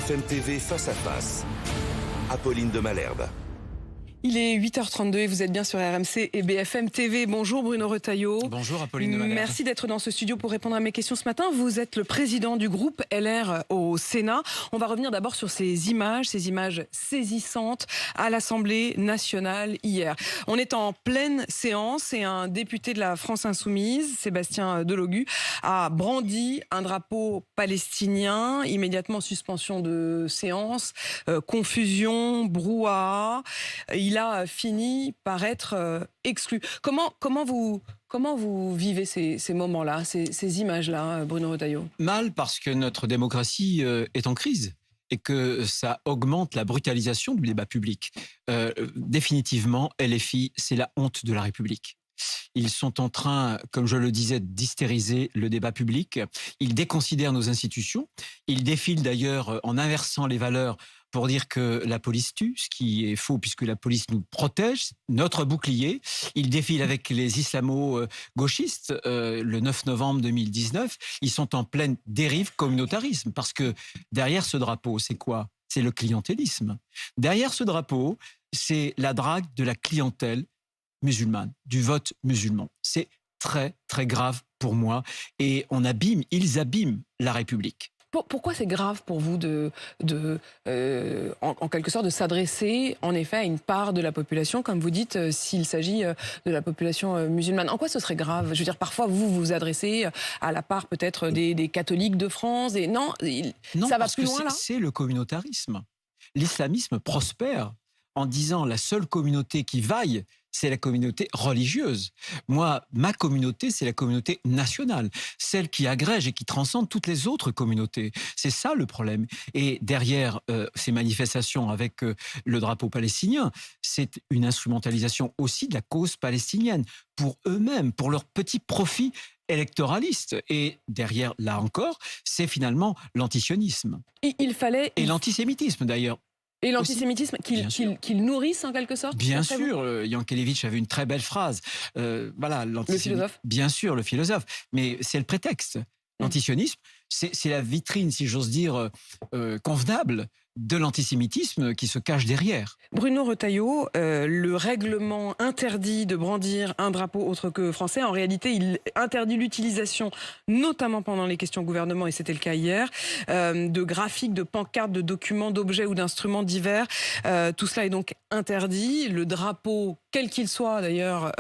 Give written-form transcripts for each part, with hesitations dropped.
BFM TV face à face. Apolline de Malherbe. Il est 8h32 et vous êtes bien sur RMC et BFM TV. Bonjour Bruno Retailleau. Bonjour Apolline de Malherbe. Merci d'être dans ce studio pour répondre à mes questions ce matin. Vous êtes le président du groupe LR au Sénat. On va revenir d'abord sur ces images saisissantes à l'Assemblée nationale hier. On est en pleine séance et un député de la France Insoumise, Sébastien Delogu, a brandi un drapeau palestinien. Immédiatement suspension de séance, confusion, brouhaha. Il a fini par être exclu. Comment vous vivez ces moments-là, ces images-là, Bruno Retailleau ? Mal, parce que notre démocratie est en crise et que ça augmente la brutalisation du débat public. Définitivement, LFI, c'est la honte de la République. Ils sont en train, comme je le disais, d'hystériser le débat public. Ils déconsidèrent nos institutions. Ils défilent d'ailleurs en inversant les valeurs pour dire que la police tue, ce qui est faux puisque la police nous protège, notre bouclier. Ils défilent avec les islamo-gauchistes le 9 novembre 2019. Ils sont en pleine dérive communautarisme parce que derrière ce drapeau, c'est quoi ? C'est le clientélisme. Derrière ce drapeau, c'est la drague de la clientèle musulmane, du vote musulman. C'est très, très grave pour moi et ils abîment la République. Pourquoi c'est grave pour vous en quelque sorte de s'adresser en effet à une part de la population, comme vous dites, s'il s'agit de la population musulmane ? En quoi ce serait grave ? Je veux dire, parfois vous vous adressez à la part peut-être des catholiques de France. Non, ça va plus loin là ? C'est le communautarisme. L'islamisme prospère en disant la seule communauté qui vaille, c'est la communauté religieuse. Moi, ma communauté, c'est la communauté nationale, celle qui agrège et qui transcende toutes les autres communautés. C'est ça le problème. Et derrière ces manifestations avec le drapeau palestinien, c'est une instrumentalisation aussi de la cause palestinienne pour eux-mêmes, pour leur petit profit électoraliste. Et derrière, là encore, c'est finalement l'antisionisme. Et l'antisémitisme d'ailleurs. Et l'antisémitisme qu'ils nourrissent en quelque sorte ? Bien sûr, Yankelevitch avait une très belle phrase. Le philosophe ? Bien sûr, le philosophe. Mais c'est le prétexte. L'antisionisme, c'est la vitrine, si j'ose dire, convenable de l'antisémitisme qui se cache derrière. Bruno Retailleau, le règlement interdit de brandir un drapeau autre que français. En réalité, il interdit l'utilisation, notamment pendant les questions au gouvernement, et c'était le cas hier, de graphiques, de pancartes, de documents, d'objets ou d'instruments divers. Tout cela est donc interdit. Le drapeau, quel qu'il soit d'ailleurs,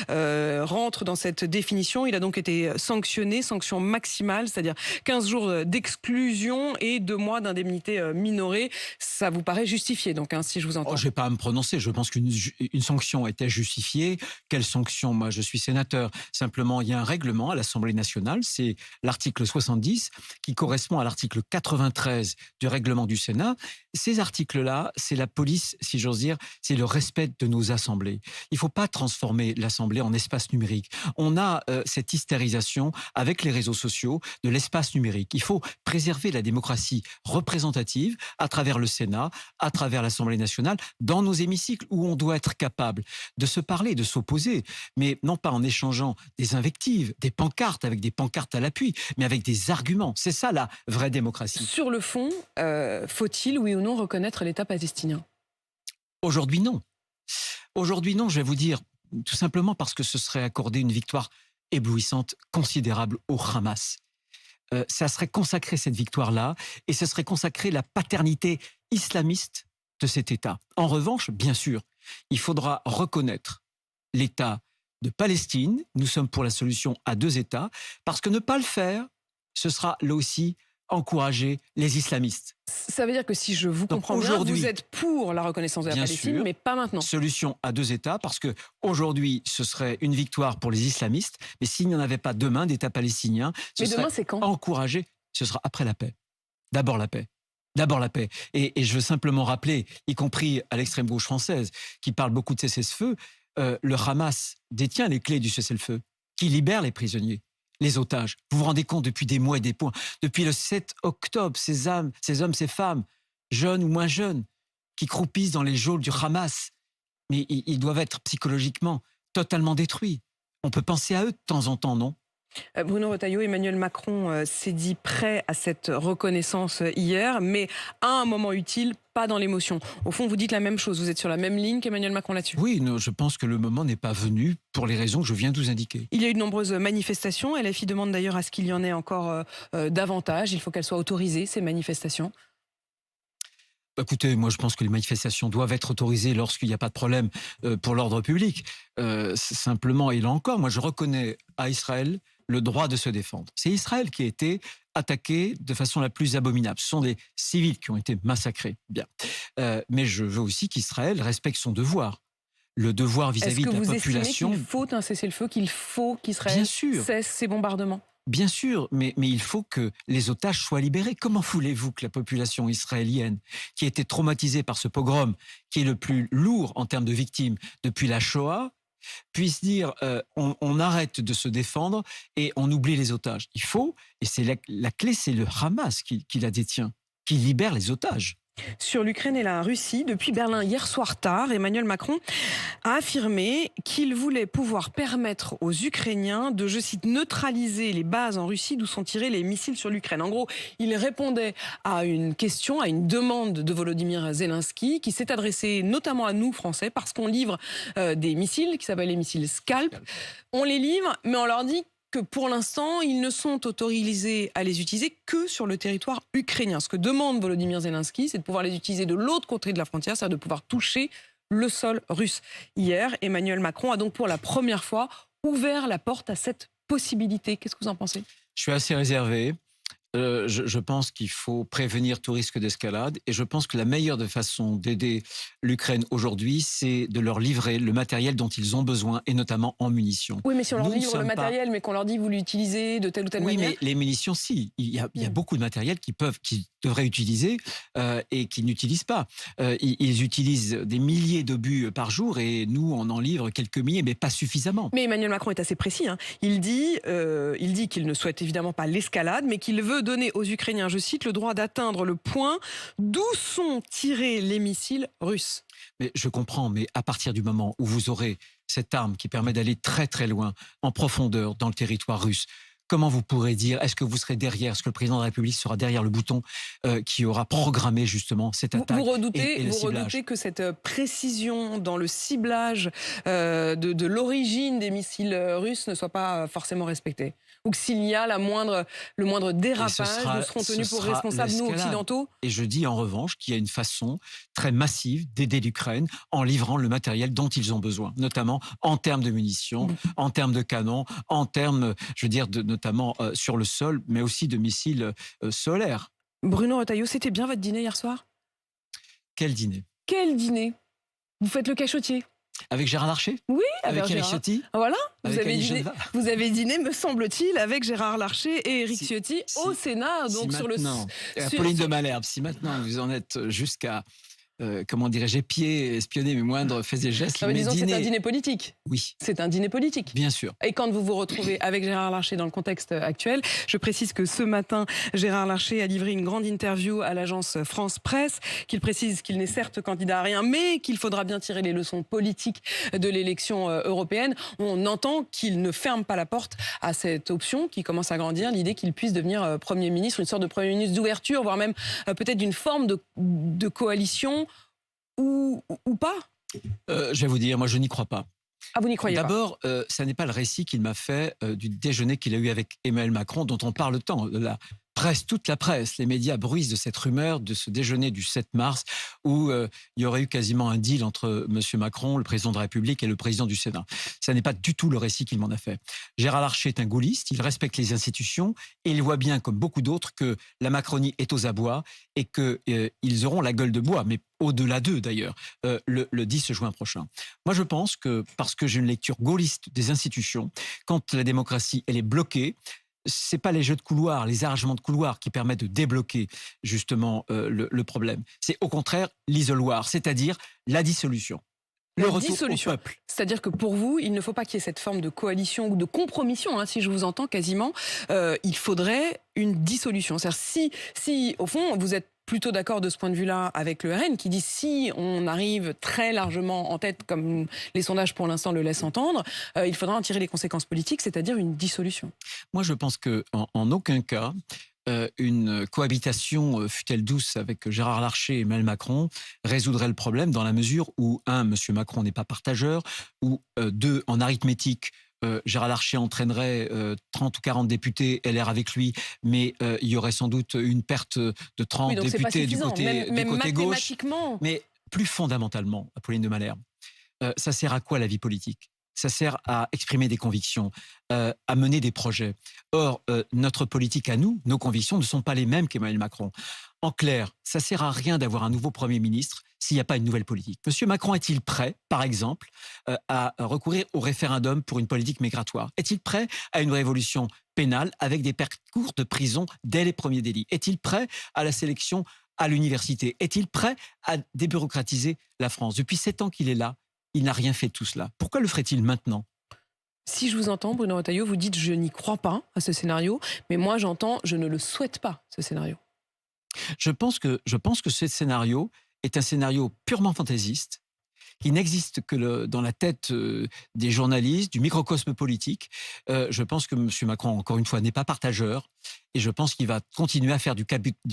rentre dans cette définition. Il a donc été sanctionné, sanction maximale, c'est-à-dire 15 jours d'exclusion et 2 mois d'indemnité minorée. Ça vous paraît justifié, donc, si je vous entends. Je ne vais pas me prononcer. Je pense qu'une sanction était justifiée. Quelle sanction ? Moi, je suis sénateur. Simplement, il y a un règlement à l'Assemblée nationale. C'est l'article 70 qui correspond à l'article 93 du règlement du Sénat. Ces articles-là, c'est la police, si j'ose dire, c'est le respect de nos assemblées. Il ne faut pas transformer l'Assemblée en espace numérique. On a cette hystérisation avec les réseaux sociaux de l'espace numérique. Il faut préserver la démocratie représentative à travers le Sénat, à travers l'Assemblée nationale, dans nos hémicycles où on doit être capable de se parler, de s'opposer, mais non pas en échangeant des invectives, des pancartes avec des pancartes à l'appui, mais avec des arguments. C'est ça la vraie démocratie. Sur le fond, faut-il, oui ou non, reconnaître l'État palestinien ? Aujourd'hui, non. Aujourd'hui, non, je vais vous dire, tout simplement parce que ce serait accorder une victoire éblouissante, considérable au Hamas. Ça serait consacrer cette victoire-là et ce serait consacrer la paternité islamiste de cet État. En revanche, bien sûr, il faudra reconnaître l'État de Palestine. Nous sommes pour la solution à 2 États parce que ne pas le faire, ce sera là aussi encourager les islamistes. Ça veut dire que si je vous comprends bien, vous êtes pour la reconnaissance de la Palestine, mais pas maintenant. Solution à 2 États, parce que aujourd'hui, ce serait une victoire pour les islamistes, mais s'il n'y en avait pas demain d'État palestinien, ce serait demain, c'est quand ? Encouragé, ce sera après la paix. D'abord la paix. D'abord la paix. Et je veux simplement rappeler, y compris à l'extrême gauche française, qui parle beaucoup de cessez-le-feu, le Hamas détient les clés du cessez-le-feu, qui libère les prisonniers. Les otages. Vous vous rendez compte depuis des mois et des mois, depuis le 7 octobre, ces hommes, ces femmes, jeunes ou moins jeunes, qui croupissent dans les geôles du Hamas, mais ils doivent être psychologiquement totalement détruits. On peut penser à eux de temps en temps, non ? Bruno Retailleau, Emmanuel Macron s'est dit prêt à cette reconnaissance hier, mais à un moment utile, pas dans l'émotion. Au fond, vous dites la même chose, vous êtes sur la même ligne qu'Emmanuel Macron là-dessus. Oui, non, je pense que le moment n'est pas venu pour les raisons que je viens de vous indiquer. Il y a eu de nombreuses manifestations. LFI demande d'ailleurs à ce qu'il y en ait encore davantage. Il faut qu'elles soient autorisées, ces manifestations. Écoutez, moi je pense que les manifestations doivent être autorisées lorsqu'il n'y a pas de problème pour l'ordre public. Simplement, et là encore, moi je reconnais à Israël le droit de se défendre. C'est Israël qui a été attaqué de façon la plus abominable. Ce sont des civils qui ont été massacrés. Bien. Mais je veux aussi qu'Israël respecte son devoir. Le devoir vis-à-vis de la population. Est-ce que vous estimez qu'il faut un cessez-le-feu, qu'il faut qu'Israël cesse ses bombardements ? Bien sûr, mais il faut que les otages soient libérés. Comment voulez-vous que la population israélienne, qui a été traumatisée par ce pogrom, qui est le plus lourd en termes de victimes depuis la Shoah, puisse dire on arrête de se défendre et on oublie les otages? Il faut, et c'est la clé, c'est le Hamas qui la détient, qui libère les otages. Sur l'Ukraine et la Russie, depuis Berlin hier soir tard, Emmanuel Macron a affirmé qu'il voulait pouvoir permettre aux Ukrainiens de, je cite, neutraliser les bases en Russie d'où sont tirés les missiles sur l'Ukraine. En gros, il répondait à une question, à une demande de Volodymyr Zelensky qui s'est adressée notamment à nous, Français, parce qu'on livre des missiles qui s'appellent les missiles Scalp. On les livre, mais on leur dit que pour l'instant, ils ne sont autorisés à les utiliser que sur le territoire ukrainien. Ce que demande Volodymyr Zelensky, c'est de pouvoir les utiliser de l'autre côté de la frontière, c'est-à-dire de pouvoir toucher le sol russe. Hier, Emmanuel Macron a donc pour la première fois ouvert la porte à cette possibilité. Qu'est-ce que vous en pensez ? Je suis assez réservé. Je pense qu'il faut prévenir tout risque d'escalade et je pense que la meilleure des façons d'aider l'Ukraine aujourd'hui, c'est de leur livrer le matériel dont ils ont besoin et notamment en munitions. Oui, mais si on leur livre le matériel, mais qu'on leur dit vous l'utilisez de telle ou telle manière. Oui, mais les munitions, si. Il y a beaucoup de matériel qu'ils devraient utiliser et qu'ils n'utilisent pas. Ils utilisent des milliers d'obus par jour et nous, on en livre quelques milliers, mais pas suffisamment. Mais Emmanuel Macron est assez précis. Il dit qu'il ne souhaite évidemment pas l'escalade, mais qu'il veut donner aux Ukrainiens, je cite, le droit d'atteindre le point d'où sont tirés les missiles russes. Mais je comprends, mais à partir du moment où vous aurez cette arme qui permet d'aller très très loin, en profondeur, dans le territoire russe, comment vous pourrez dire, est-ce que vous serez derrière, est-ce que le président de la République sera derrière le bouton qui aura programmé justement cette attaque Vous redoutez que cette précision dans le ciblage de l'origine des missiles russes ne soit pas forcément respectée? Ou que s'il y a le moindre dérapage, nous serons tenus pour responsables, nous, occidentaux? Et je dis en revanche qu'il y a une façon très massive d'aider l'Ukraine en livrant le matériel dont ils ont besoin, notamment en termes de munitions, en termes de canons, en termes, je veux dire, notamment sur le sol, mais aussi de missiles solaires. Bruno Retailleau, c'était bien votre dîner hier soir? Quel dîner? Quel dîner? Vous faites le cachotier? Avec Gérard Larcher? Oui, avec Éric Ciotti? Voilà, vous avez dîné, me semble-t-il, avec Gérard Larcher et Éric Ciotti au Sénat. Donc Apolline de Malherbe, si maintenant vous en êtes jusqu'à comment dirais-je, épier, espionner mes moindres faits et gestes. Disons que c'est un dîner politique. Oui. C'est un dîner politique. Bien sûr. Et quand vous vous retrouvez avec Gérard Larcher dans le contexte actuel, je précise que ce matin, Gérard Larcher a livré une grande interview à l'agence France Presse, qu'il précise qu'il n'est certes candidat à rien, mais qu'il faudra bien tirer les leçons politiques de l'élection européenne. On entend qu'il ne ferme pas la porte à cette option qui commence à grandir, l'idée qu'il puisse devenir Premier ministre, une sorte de Premier ministre d'ouverture, voire même peut-être d'une forme de coalition. Ou pas? Je vais vous dire, moi je n'y crois pas. Ah, vous n'y croyez pas? D'abord, ça n'est pas le récit qu'il m'a fait du déjeuner qu'il a eu avec Emmanuel Macron, dont on parle tant. Toute la presse, les médias bruissent de cette rumeur, de ce déjeuner du 7 mars, où il y aurait eu quasiment un deal entre M. Macron, le président de la République, et le président du Sénat. Ça n'est pas du tout le récit qu'il m'en a fait. Gérard Larcher est un gaulliste, il respecte les institutions, et il voit bien, comme beaucoup d'autres, que la Macronie est aux abois, et qu'ils auront la gueule de bois, mais au-delà d'eux d'ailleurs, le 10 juin prochain. Moi je pense que, parce que j'ai une lecture gaulliste des institutions, quand la démocratie elle est bloquée, c'est pas les jeux de couloir, les arrangements de couloir qui permettent de débloquer justement le problème. C'est au contraire l'isoloir, c'est-à-dire la dissolution. Le retour au peuple. C'est-à-dire que pour vous, il ne faut pas qu'il y ait cette forme de coalition ou de compromission, si je vous entends quasiment. Il faudrait une dissolution. C'est-à-dire si au fond, vous êtes plutôt d'accord de ce point de vue-là avec le RN, qui dit si on arrive très largement en tête, comme les sondages pour l'instant le laissent entendre, il faudra en tirer les conséquences politiques, c'est-à-dire une dissolution. Moi, je pense qu'en aucun cas, une cohabitation, fût-elle douce, avec Gérard Larcher et Emmanuel Macron, résoudrait le problème dans la mesure où, un, M. Macron n'est pas partageur, ou deux, en arithmétique, Gérard Larcher entraînerait 30 ou 40 députés LR avec lui, mais il y aurait sans doute une perte de 30 députés du côté, même du côté gauche. mathématiquement. Mais plus fondamentalement, Apolline de Malherbe, ça sert à quoi la vie politique? Ça sert à exprimer des convictions, à mener des projets. Or, notre politique à nous, nos convictions ne sont pas les mêmes qu'Emmanuel Macron. En clair, ça sert à rien d'avoir un nouveau Premier ministre s'il n'y a pas une nouvelle politique. Monsieur Macron est-il prêt, par exemple, à recourir au référendum pour une politique migratoire? Est-il prêt à une révolution pénale avec des parcours de prison dès les premiers délits? Est-il prêt à la sélection à l'université? Est-il prêt à débureaucratiser la France? Depuis 7 ans qu'il est là, il n'a rien fait de tout cela. Pourquoi le ferait-il maintenant? Si je vous entends, Bruno Retailleau, vous dites je n'y crois pas à ce scénario, mais moi j'entends je ne le souhaite pas, ce scénario. Je pense que ce scénario est un scénario purement fantaisiste, qui n'existe que dans la tête des journalistes, du microcosme politique. Je pense que M. Macron, encore une fois, n'est pas partageur. Et je pense qu'il va continuer à faire du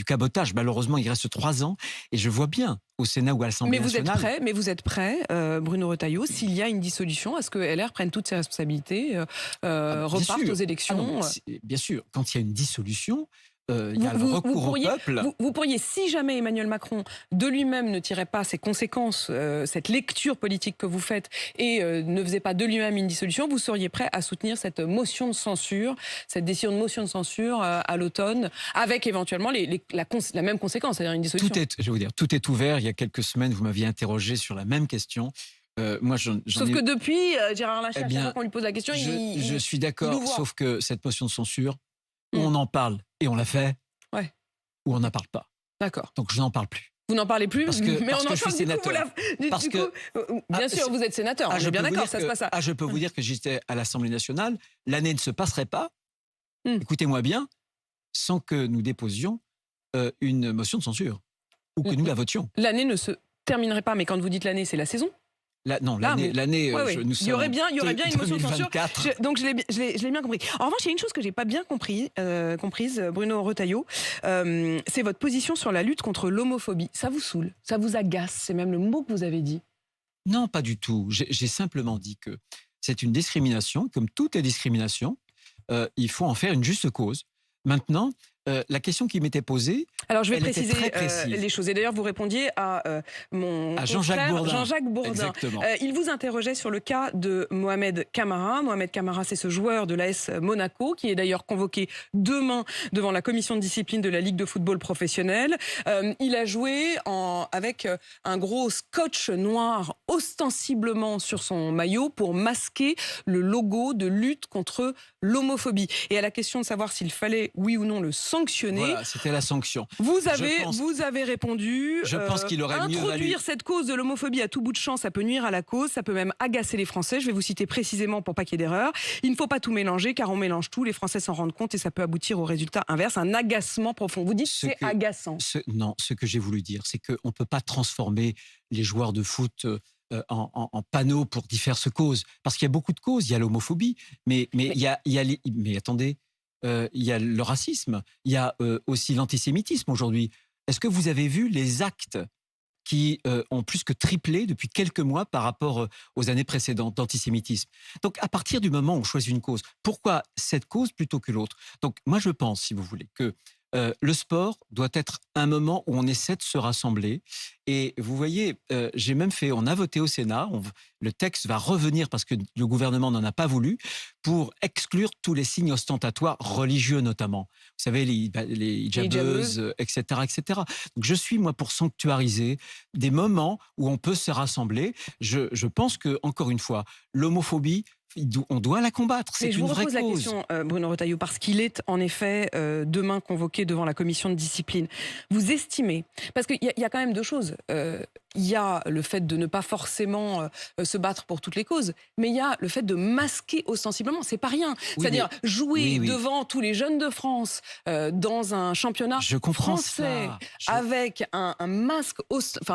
cabotage. Malheureusement, il reste 3 ans. Et je vois bien au Sénat ou à l'Assemblée nationale... Mais vous êtes prêt, Bruno Retailleau, s'il y a une dissolution, à ce que LR prenne toutes ses responsabilités, repartent aux élections Bien sûr, quand il y a une dissolution... il y a le recours au peuple. Vous pourriez, si jamais Emmanuel Macron de lui-même ne tirait pas ses conséquences, cette lecture politique que vous faites, et ne faisait pas de lui-même une dissolution, vous seriez prêt à soutenir cette motion de censure, cette décision de motion de censure à l'automne, avec éventuellement la même conséquence, c'est-à-dire une dissolution. Je vais vous dire, tout est ouvert. Il y a quelques semaines, vous m'aviez interrogé sur la même question. Sauf que depuis, Gérard Larcher, à chaque fois qu'on lui pose la question, je suis d'accord, sauf que cette motion de censure, on en parle et on la fait, ou on n'en parle pas. D'accord. Donc je n'en parle plus. Vous n'en parlez plus, mais on en je suis sénateur. Bien sûr, vous êtes sénateur, on est bien d'accord, ça se passe. Je peux vous dire que j'étais à l'Assemblée nationale, l'année ne se passerait pas, écoutez-moi bien, sans que nous déposions une motion de censure, ou que nous la votions. L'année ne se terminerait pas, mais quand vous dites l'année, c'est la saison? L'année, nous sommes. Il y aurait bien une motion de censure. 2024. Donc je l'ai bien compris. En revanche, il y a une chose que j'ai pas bien comprise, Bruno Retailleau, c'est votre position sur la lutte contre l'homophobie. Ça vous saoule, ça vous agace, c'est même le mot que vous avez dit. Non, pas du tout. J'ai simplement dit que c'est une discrimination, comme toutes les discriminations, il faut en faire une juste cause. Maintenant, la question qui m'était posée, alors je vais préciser les choses. Et d'ailleurs, vous répondiez à Jean-Jacques Bourdin. Jean-Jacques Bourdin. Exactement. Il vous interrogeait sur le cas de Mohamed Camara. Mohamed Camara, c'est ce joueur de l'AS Monaco qui est d'ailleurs convoqué demain devant la commission de discipline de la Ligue de football professionnel. Il a joué avec un gros scotch noir ostensiblement sur son maillot pour masquer le logo de lutte contre l'homophobie. Et à la question de savoir s'il fallait, oui ou non, le sanctionner. Voilà, c'était la sanction. Vous avez répondu. Je pense qu'il aurait mieux valu. Introduire cette cause de l'homophobie à tout bout de champ, ça peut nuire à la cause, ça peut même agacer les Français. Je vais vous citer précisément pour pas qu'il y ait d'erreur. Il ne faut pas tout mélanger, car on mélange tout. Les Français s'en rendent compte et ça peut aboutir au résultat inverse, un agacement profond. Vous dites c'est agaçant. Non, ce que j'ai voulu dire, c'est qu'on ne peut pas transformer les joueurs de foot en panneaux pour diverses causes. Parce qu'il y a beaucoup de causes. Il y a l'homophobie, mais attendez. Il y a le racisme, il y a aussi l'antisémitisme aujourd'hui. Est-ce que vous avez vu les actes qui ont plus que triplé depuis quelques mois par rapport aux années précédentes d'antisémitisme? Donc, à partir du moment où on choisit une cause, pourquoi cette cause plutôt que l'autre? Donc, moi, je pense, si vous voulez, que le sport doit être un moment où on essaie de se rassembler. Et vous voyez, on a voté au Sénat, le texte va revenir parce que le gouvernement n'en a pas voulu, pour exclure tous les signes ostentatoires religieux notamment. Vous savez, les hijabeuses, etc., etc. Donc je suis, moi, pour sanctuariser des moments où on peut se rassembler. Je pense que, encore une fois, l'homophobie, on doit la combattre, c'est une vraie cause. Je vous repose la question, Bruno Retailleau, parce qu'il est en effet demain convoqué devant la commission de discipline. Vous estimez, parce qu'il y a quand même deux choses, il y a le fait de ne pas forcément se battre pour toutes les causes, mais il y a le fait de masquer ostensiblement. C'est pas rien. Oui, C'est-à-dire jouer oui. devant tous les jeunes de France dans un championnat Je comprends français cela. avec un masque,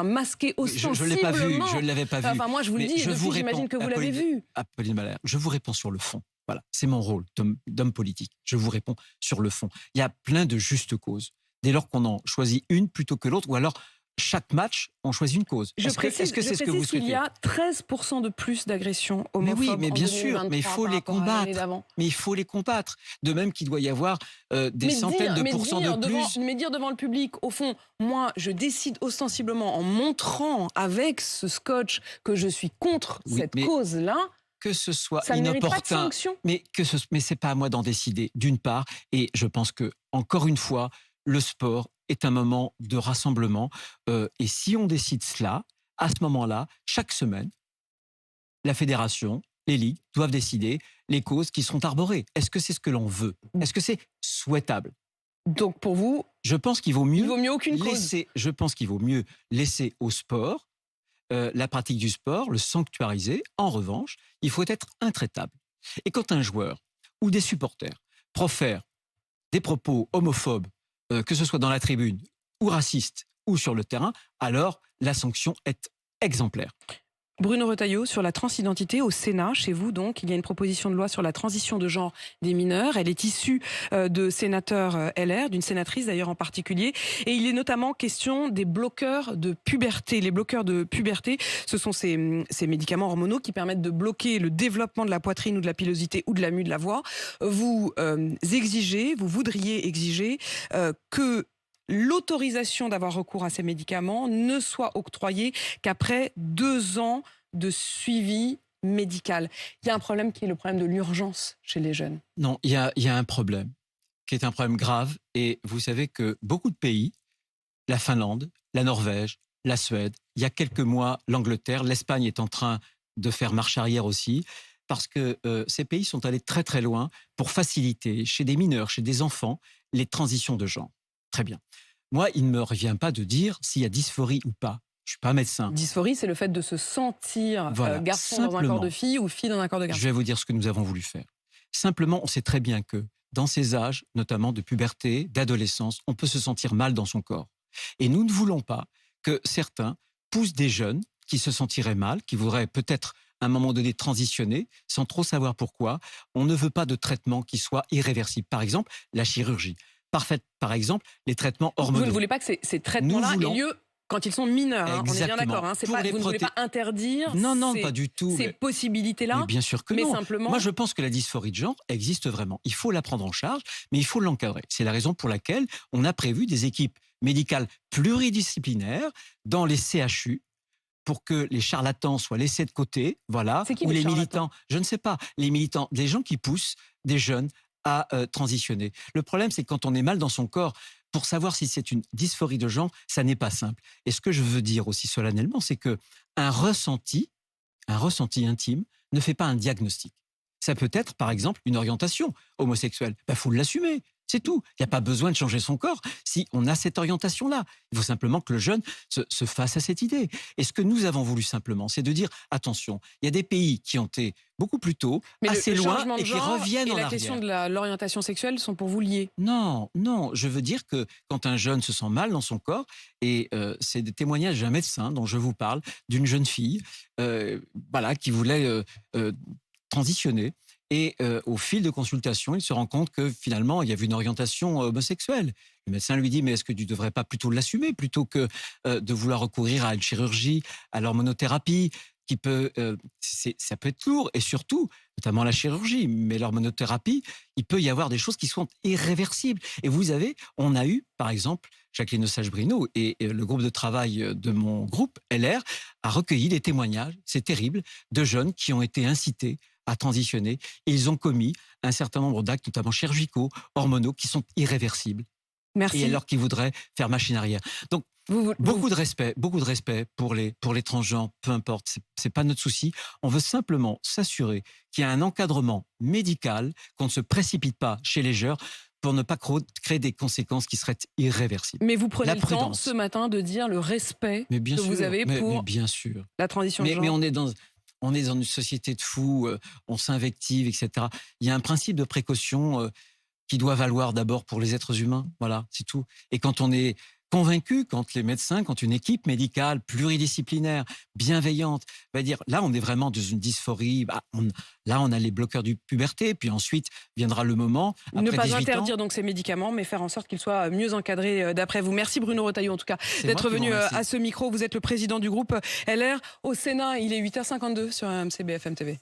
masqué ostensiblement. Je ne l'ai pas vu, je ne l'avais pas vu. Enfin, moi, je vous le Mais dis, je vous j'imagine que vous l'avez vu. Apolline Malherbe, je vous réponds sur le fond. Voilà, c'est mon rôle d'homme politique. Je vous réponds sur le fond. Il y a plein de justes causes. Dès lors qu'on en choisit une plutôt que l'autre, ou alors chaque match, on choisit une cause. Est-ce que c'est ce que vous souhaitez? Il y a 13% de plus d'agressions homophobes. Mais oui, mais bien sûr, mais il faut les combattre. Mais il faut les combattre. De même qu'il doit y avoir des centaines de pourcents de plus. Mais dire devant le public, au fond, moi, je décide ostensiblement en montrant avec ce scotch que je suis contre cette cause-là. Que ce soit ça inopportun, mais c'est pas à moi d'en décider, d'une part. Et je pense que, encore une fois, le sport est un moment de rassemblement. Et si on décide cela, à ce moment-là, chaque semaine, la fédération, les ligues doivent décider les causes qui seront arborées. Est-ce que c'est ce que l'on veut? Est-ce que c'est souhaitable? Donc pour vous, je pense qu'il vaut mieux, aucune cause. Je pense qu'il vaut mieux laisser au sport la pratique du sport, le sanctuariser. En revanche, il faut être intraitable. Et quand un joueur ou des supporters profèrent des propos homophobes, que ce soit dans la tribune ou racistes ou sur le terrain, alors la sanction est exemplaire. Bruno Retailleau, sur la transidentité au Sénat, chez vous donc, il y a une proposition de loi sur la transition de genre des mineurs. Elle est issue de sénateurs LR, d'une sénatrice d'ailleurs en particulier. Et il est notamment question des bloqueurs de puberté. Les bloqueurs de puberté, ce sont ces médicaments hormonaux qui permettent de bloquer le développement de la poitrine ou de la pilosité ou de la mue de la voix. Vous voudriez exiger que l'autorisation d'avoir recours à ces médicaments ne soit octroyée qu'après 2 ans de suivi médical. Il y a un problème qui est le problème de l'urgence chez les jeunes. Non, il y a un problème qui est un problème grave. Et vous savez que beaucoup de pays, la Finlande, la Norvège, la Suède, il y a quelques mois, l'Angleterre, l'Espagne est en train de faire marche arrière aussi, parce que ces pays sont allés très très loin pour faciliter chez des mineurs, chez des enfants, les transitions de genre. Très bien. Moi, il ne me revient pas de dire s'il y a dysphorie ou pas. Je ne suis pas médecin. Dysphorie, c'est le fait de se sentir garçon dans un corps de fille ou fille dans un corps de garçon. Je vais vous dire ce que nous avons voulu faire. Simplement, on sait très bien que dans ces âges, notamment de puberté, d'adolescence, on peut se sentir mal dans son corps. Et nous ne voulons pas que certains poussent des jeunes qui se sentiraient mal, qui voudraient peut-être à un moment donné transitionner, sans trop savoir pourquoi. On ne veut pas de traitement qui soit irréversible. Par exemple, la chirurgie. Par exemple, les traitements hormonaux. Vous ne voulez pas que ces traitements-là aient lieu quand ils sont mineurs, hein, on est bien d'accord. Hein, vous ne voulez pas interdire pas du tout, ces possibilités-là. Mais bien sûr que non. Simplement... Moi, je pense que la dysphorie de genre existe vraiment. Il faut la prendre en charge, mais il faut l'encadrer. C'est la raison pour laquelle on a prévu des équipes médicales pluridisciplinaires dans les CHU pour que les charlatans soient laissés de côté, voilà, ou les militants, je ne sais pas, les militants, des gens qui poussent des jeunes à transitionner. Le problème, c'est que quand on est mal dans son corps, pour savoir si c'est une dysphorie de genre, ça n'est pas simple. Et ce que je veux dire aussi solennellement, c'est que un ressenti intime ne fait pas un diagnostic. Ça peut être, par exemple, une orientation homosexuelle. Il faut l'assumer. C'est tout. Il n'y a pas besoin de changer son corps si on a cette orientation-là. Il faut simplement que le jeune se fasse à cette idée. Et ce que nous avons voulu simplement, c'est de dire, attention, il y a des pays qui ont été beaucoup plus tôt, assez loin, et qui reviennent en arrière. Et la question de l'orientation sexuelle sont pour vous liées? Non, je veux dire que quand un jeune se sent mal dans son corps, et c'est des témoignages d'un médecin dont je vous parle, d'une jeune fille qui voulait transitionner. Et au fil de consultation, il se rend compte que finalement, il y avait une orientation homosexuelle. Le médecin lui dit, mais est-ce que tu ne devrais pas plutôt l'assumer plutôt que de vouloir recourir à une chirurgie, à l'hormonothérapie qui peut, ça peut être lourd, et surtout, notamment la chirurgie, mais l'hormonothérapie, il peut y avoir des choses qui sont irréversibles. Et on a eu, par exemple, Jacqueline Eustache-Brinot et le groupe de travail de mon groupe, LR, a recueilli des témoignages, c'est terrible, de jeunes qui ont été incités à transitionner. Et ils ont commis un certain nombre d'actes, notamment chirurgicaux, hormonaux, qui sont irréversibles. Merci. Et alors qu'ils voudraient faire machine arrière. Donc, beaucoup de respect pour les transgenres, peu importe, c'est pas notre souci. On veut simplement s'assurer qu'il y a un encadrement médical, qu'on ne se précipite pas chez les jeunes pour ne pas créer des conséquences qui seraient irréversibles. Mais vous prenez La le temps prudence. ce matin de dire le respect Mais bien que sûr, vous avez pour mais bien sûr. la transition de genre. Mais on est dans une société de fous, on s'invective, etc. Il y a un principe de précaution qui doit valoir d'abord pour les êtres humains. Voilà, c'est tout. Et quand on est convaincu, quand les médecins, quand une équipe médicale pluridisciplinaire, bienveillante, va dire, là, on est vraiment dans une dysphorie, là, on a les bloqueurs du puberté, puis ensuite viendra le moment, après ne pas 18 interdire ans, donc ces médicaments, mais faire en sorte qu'ils soient mieux encadrés d'après vous. Merci Bruno Retailleau en tout cas C'est d'être moi qui vous venu remercie. à ce micro. Vous êtes le président du groupe LR au Sénat. Il est 8h52 sur RMC BFM TV.